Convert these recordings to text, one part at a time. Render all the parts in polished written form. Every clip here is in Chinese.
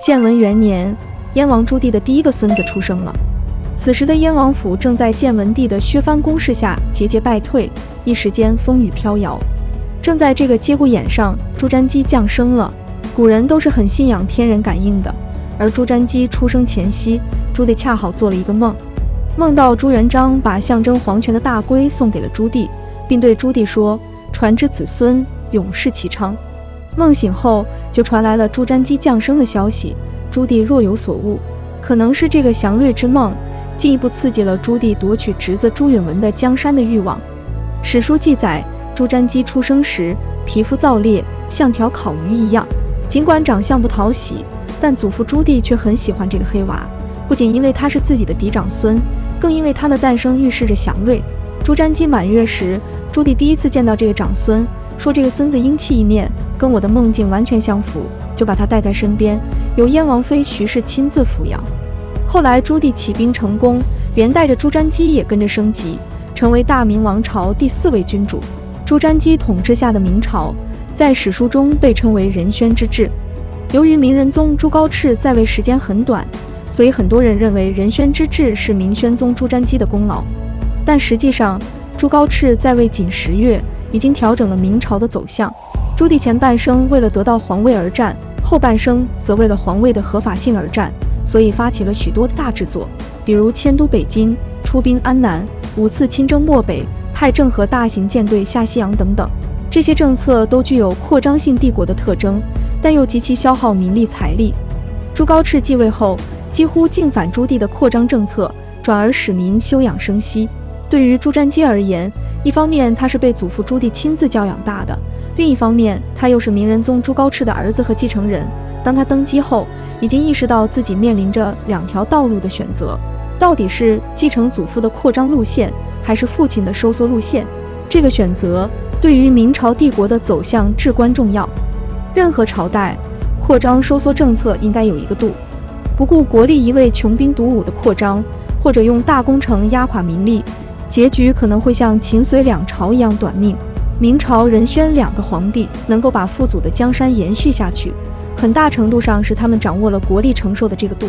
建文元年，燕王朱棣的第一个孙子出生了。此时的燕王府正在建文帝的削藩攻势下节节败退，一时间风雨飘摇。正在这个节骨眼上，朱瞻基降生了。古人都是很信仰天人感应的，而朱瞻基出生前夕，朱棣恰好做了一个梦，梦到朱元璋把象征皇权的大龟送给了朱棣，并对朱棣说：“传之子孙，永世其昌。”梦醒后，就传来了朱瞻基降生的消息。朱棣若有所悟，可能是这个祥瑞之梦，进一步刺激了朱棣夺取侄子朱允炆的江山的欲望。史书记载，朱瞻基出生时皮肤燥裂，像条烤鱼一样。尽管长相不讨喜，但祖父朱棣却很喜欢这个黑娃，不仅因为他是自己的嫡长孙，更因为他的诞生预示着祥瑞。朱瞻基满月时，朱棣第一次见到这个长孙，说这个孙子英气一面，跟我的梦境完全相符，就把他带在身边，由燕王妃徐氏亲自抚养。后来朱棣起兵成功，连带着朱瞻基也跟着升级，成为大明王朝第4位君主。朱瞻基统治下的明朝，在史书中被称为仁宣之治。由于明仁宗朱高炽在位时间很短，所以很多人认为仁宣之治是明宣宗朱瞻基的功劳。但实际上，朱高炽在位仅10月，已经调整了明朝的走向。朱棣前半生为了得到皇位而战，后半生则为了皇位的合法性而战，所以发起了许多大制作，比如迁都北京、出兵安南、5次亲征漠北、派郑和大型舰队下西洋等等。这些政策都具有扩张性帝国的特征，但又极其消耗民力财力。朱高炽继位后，几乎尽反朱棣的扩张政策，转而使民休养生息。对于朱瞻基而言，一方面他是被祖父朱棣亲自教养大的，另一方面他又是明仁宗朱高炽的儿子和继承人。当他登基后，已经意识到自己面临着2条道路的选择，到底是继承祖父的扩张路线，还是父亲的收缩路线？这个选择对于明朝帝国的走向至关重要。任何朝代扩张收缩政策应该有一个度，不顾国力一味穷兵黩武的扩张，或者用大工程压垮民力，结局可能会像秦隋两朝一样短命。明朝仁宣2个皇帝能够把父祖的江山延续下去，很大程度上是他们掌握了国力承受的这个度。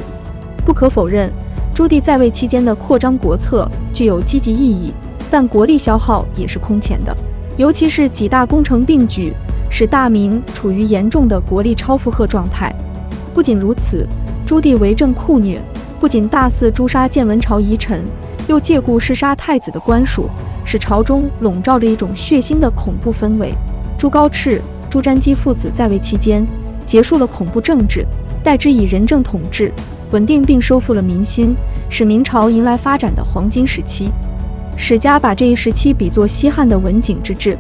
不可否认，朱棣在位期间的扩张国策具有积极意义，但国力消耗也是空前的，尤其是几大工程并举，使大明处于严重的国力超负荷状态。不仅如此，朱棣为政酷虐，不仅大肆诛杀建文朝遗臣，又借故弑杀太子的官属，使朝中笼罩着一种血腥的恐怖氛围。朱高炽、朱瞻基父子在位期间，结束了恐怖政治，代之以仁政统治，稳定并收复了民心，使明朝迎来发展的黄金时期。史家把这一时期比作西汉的文景之治，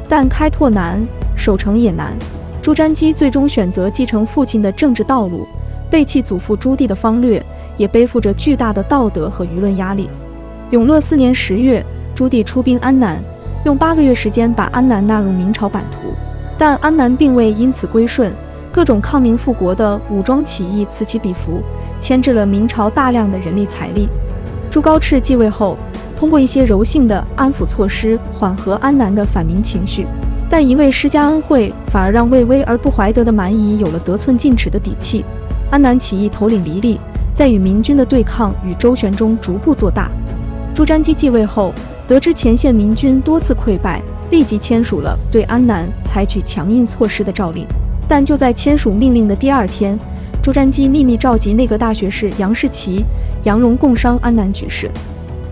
但开拓难，守成也难。朱瞻基最终选择继承父亲的政治道路，背弃祖父朱棣的方略，也背负着巨大的道德和舆论压力。永乐4年10月，朱棣出兵安南，用8个月时间把安南纳入明朝版图，但安南并未因此归顺，各种抗明复国的武装起义此起彼伏，牵制了明朝大量的人力财力。朱高炽继位后，通过一些柔性的安抚措施缓和安南的反明情绪，但一味施加恩惠，反而让畏威而不怀德的蛮夷有了得寸进尺的底气。安南起义头领黎利在与明军的对抗与周旋中逐步做大。朱瞻基继位后，得知前线明军多次溃败，立即签署了对安南采取强硬措施的诏令。但就在签署命令的第2天，朱瞻基秘密召集内阁大学士杨士奇、杨荣共商安南局势。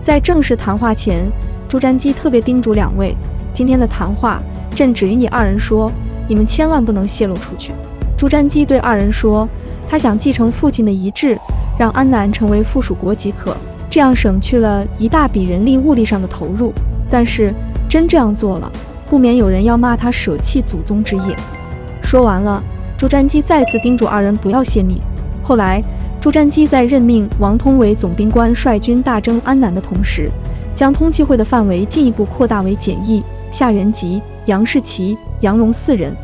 在正式谈话前，朱瞻基特别叮嘱2位，今天的谈话朕只与你2人说，你们千万不能泄露出去。朱瞻基对2人说，他想继承父亲的遗志，让安南成为附属国即可，这样省去了一大笔人力物力上的投入。但是真这样做了，不免有人要骂他舍弃祖宗之业。说完了，朱瞻基再次叮嘱2人不要泄密。后来朱瞻基在任命王通为总兵官，率军大征安南的同时，将通气会的范围进一步扩大为简易、夏元吉、杨士奇、杨荣4人。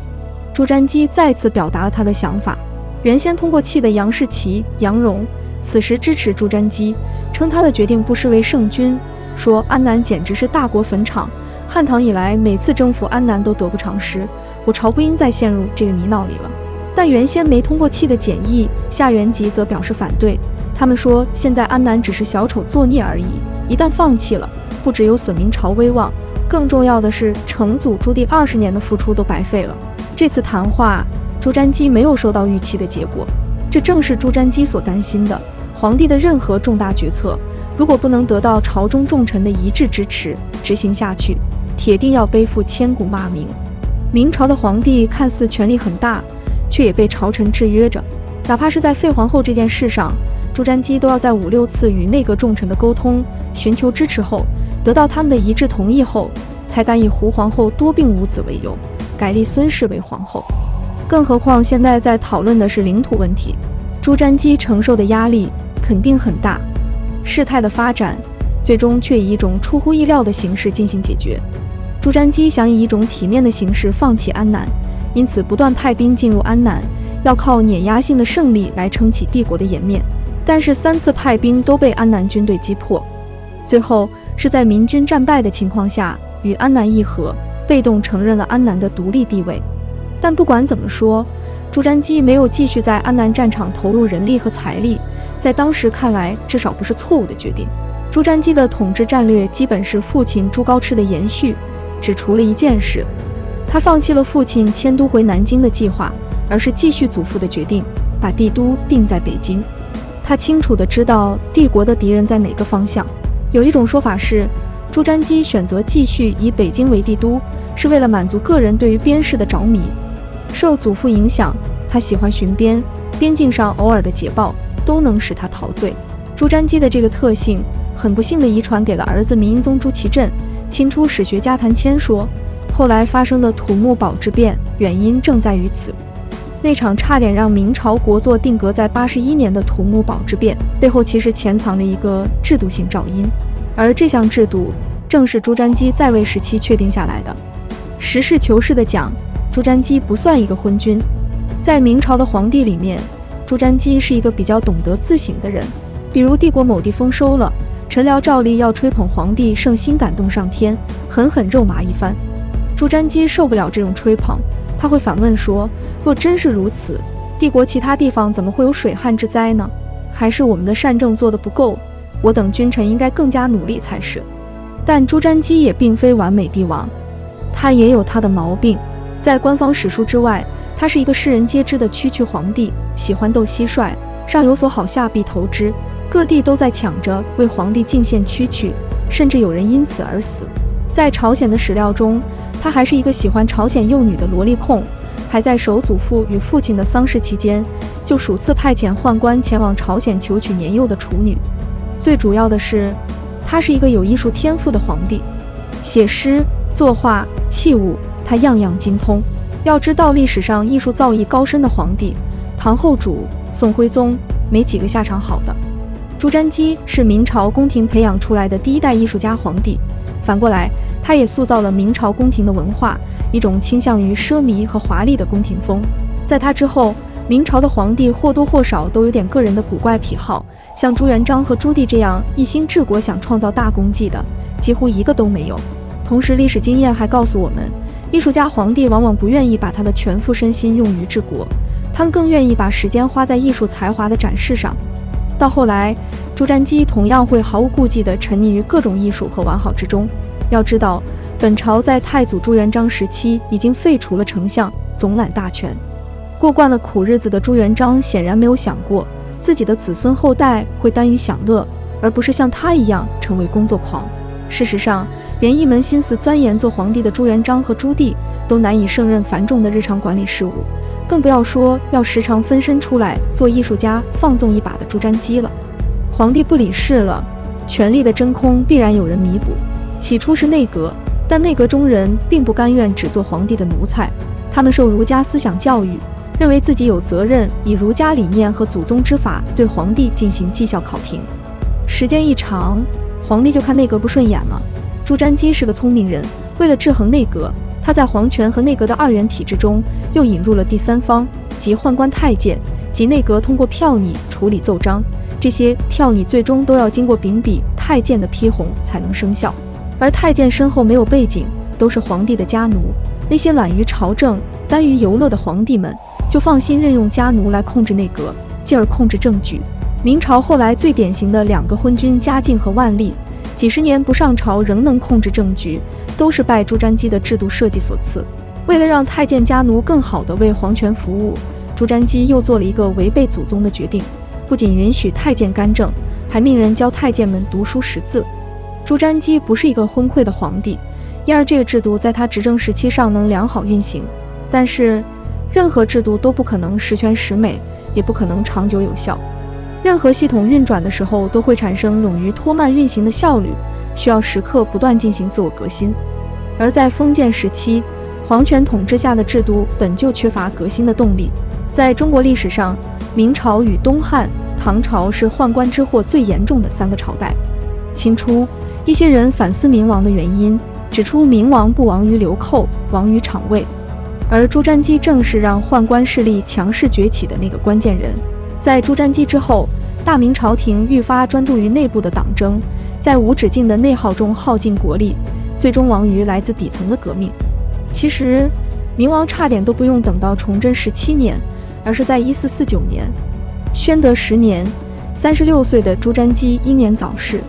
朱瞻基再次表达了他的想法。原先通过气的杨士奇、杨荣此时支持朱瞻基，称他的决定不失为圣君，说安南简直是大国坟场，汉唐以来每次征服安南都得不偿失，我朝不应再陷入这个泥淖里了。但原先没通过气的检议，夏元吉则表示反对。他们说，现在安南只是小丑作孽而已，一旦放弃了，不只有损明朝威望，更重要的是成祖朱棣20年的付出都白费了。这次谈话，朱瞻基没有收到预期的结果，这正是朱瞻基所担心的。皇帝的任何重大决策，如果不能得到朝中重臣的一致支持，执行下去，铁定要背负千古骂名。明朝的皇帝看似权力很大，却也被朝臣制约着，哪怕是在废皇后这件事上，朱瞻基都要在5、6次与内阁重臣的沟通，寻求支持后，得到他们的一致同意后，才敢以胡皇后多病无子为由，改立孙氏为皇后。更何况现在在讨论的是领土问题，朱瞻基承受的压力肯定很大。事态的发展，最终却以一种出乎意料的形式进行解决。朱瞻基想以一种体面的形式放弃安南，因此不断派兵进入安南，要靠碾压性的胜利来撑起帝国的颜面。但是3次派兵都被安南军队击破，最后是在明军战败的情况下与安南议和，被动承认了安南的独立地位。但不管怎么说，朱瞻基没有继续在安南战场投入人力和财力，在当时看来至少不是错误的决定。朱瞻基的统治战略基本是父亲朱高炽的延续，只除了一件事，他放弃了父亲迁都回南京的计划，而是继续祖父的决定，把帝都定在北京。他清楚地知道帝国的敌人在哪个方向。有一种说法是，朱瞻基选择继续以北京为帝都，是为了满足个人对于边事的着迷。受祖父影响，他喜欢巡边，边境上偶尔的捷报都能使他陶醉。朱瞻基的这个特性，很不幸地遗传给了儿子明英宗朱祁镇。清初史学家谭谦说，后来发生的土木堡之变，原因正在于此。那场差点让明朝国祚定格在81年的土木堡之变，背后其实潜藏着一个制度性肇因，而这项制度正是朱瞻基在位时期确定下来的。实事求是地讲，朱瞻基不算一个昏君。在明朝的皇帝里面，朱瞻基是一个比较懂得自省的人。比如帝国某地丰收了，臣僚照例要吹捧皇帝圣心感动上天，狠狠肉麻一番。朱瞻基受不了这种吹捧，他会反问说，若真是如此，帝国其他地方怎么会有水旱之灾呢？还是我们的善政做得不够，我等君臣应该更加努力才是。但朱瞻基也并非完美帝王，他也有他的毛病。在官方史书之外，他是一个世人皆知的区区皇帝，喜欢斗蟋蟀，上有所好下必投之，各地都在抢着为皇帝进献蛐蛐，甚至有人因此而死。在朝鲜的史料中，他还是一个喜欢朝鲜幼女的萝莉控，还在首祖父与父亲的丧事期间，就数次派遣宦官前往朝鲜求娶年幼的处女。最主要的是，他是一个有艺术天赋的皇帝，写诗、作画、器物，他样样精通。要知道，历史上艺术造诣高深的皇帝，唐后主、宋徽宗，没几个下场好的。朱瞻基是明朝宫廷培养出来的第一代艺术家皇帝，反过来，他也塑造了明朝宫廷的文化，一种倾向于奢靡和华丽的宫廷风。在他之后，明朝的皇帝或多或少都有点个人的古怪癖好，像朱元璋和朱棣这样一心治国想创造大功绩的，几乎一个都没有。同时，历史经验还告诉我们，艺术家皇帝往往不愿意把他的全副身心用于治国，他们更愿意把时间花在艺术才华的展示上。到后来，朱瞻基同样会毫无顾忌地沉溺于各种艺术和玩好之中。要知道，本朝在太祖朱元璋时期已经废除了丞相，总揽大权。过惯了苦日子的朱元璋显然没有想过自己的子孙后代会耽于享乐，而不是像他一样成为工作狂。事实上，连一门心思钻研做皇帝的朱元璋和朱棣都难以胜任繁重的日常管理事务，更不要说要时常分身出来做艺术家放纵一把的朱瞻基了。皇帝不理事了，权力的真空必然有人弥补。起初是内阁，但内阁中人并不甘愿只做皇帝的奴才，他们受儒家思想教育，认为自己有责任以儒家理念和祖宗之法对皇帝进行绩效考评。时间一长，皇帝就看内阁不顺眼了。朱瞻基是个聪明人，为了制衡内阁，他在皇权和内阁的二元体制中又引入了第三方，即宦官太监，即内阁通过票拟处理奏章，这些票拟最终都要经过秉笔太监的批红才能生效。而太监身后没有背景，都是皇帝的家奴。那些懒于朝政、耽于游乐的皇帝们，就放心任用家奴来控制内阁，进而控制政局。明朝后来最典型的2个昏君嘉靖和万历，几十年不上朝仍能控制政局，都是拜朱瞻基的制度设计所赐。为了让太监家奴更好地为皇权服务，朱瞻基又做了一个违背祖宗的决定，不仅允许太监干政，还命人教太监们读书识字。朱瞻基不是一个昏聩的皇帝，因而这个制度在他执政时期上能良好运行。但是任何制度都不可能十全十美，也不可能长久有效。任何系统运转的时候都会产生冗余拖慢运行的效率，需要时刻不断进行自我革新。而在封建时期，皇权统治下的制度本就缺乏革新的动力。在中国历史上，明朝与东汉、唐朝是宦官之祸最严重的3个朝代。清初，一些人反思明亡的原因，指出明亡不亡于流寇，亡于场位。而朱瞻基正是让宦官势力强势崛起的那个关键人。在朱瞻基之后，大明朝廷愈发专注于内部的党争，在无止境的内耗中耗尽国力，最终亡于来自底层的革命。其实，明亡差点都不用等到崇祯17年，而是在1449年。宣德10年，36岁的朱瞻基英年早逝。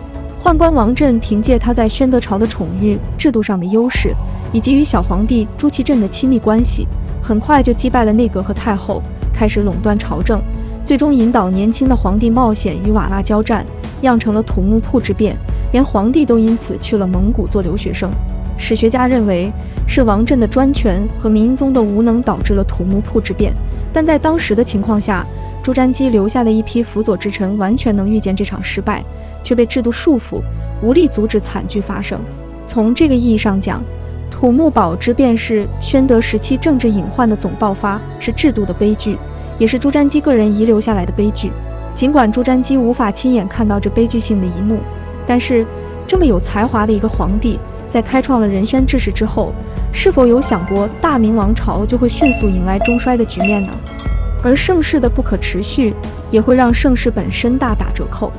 宦官王振凭借他在宣德朝的宠誉、制度上的优势，以及与小皇帝朱祁镇的亲密关系，很快就击败了内阁和太后，开始垄断朝政，最终引导年轻的皇帝冒险与瓦剌交战，酿成了土木堡之变，连皇帝都因此去了蒙古做留学生。史学家认为是王振的专权和明英宗的无能导致了土木堡之变，但在当时的情况下，朱瞻基留下的一批辅佐之臣完全能预见这场失败，却被制度束缚，无力阻止惨剧发生。从这个意义上讲，土木堡之变是宣德时期政治隐患的总爆发，是制度的悲剧，也是朱瞻基个人遗留下来的悲剧。尽管朱瞻基无法亲眼看到这悲剧性的一幕，但是这么有才华的一个皇帝，在开创了仁宣制式之后，是否有想过大明王朝就会迅速迎来中衰的局面呢？而盛世的不可持续，也会让盛世本身大打折扣。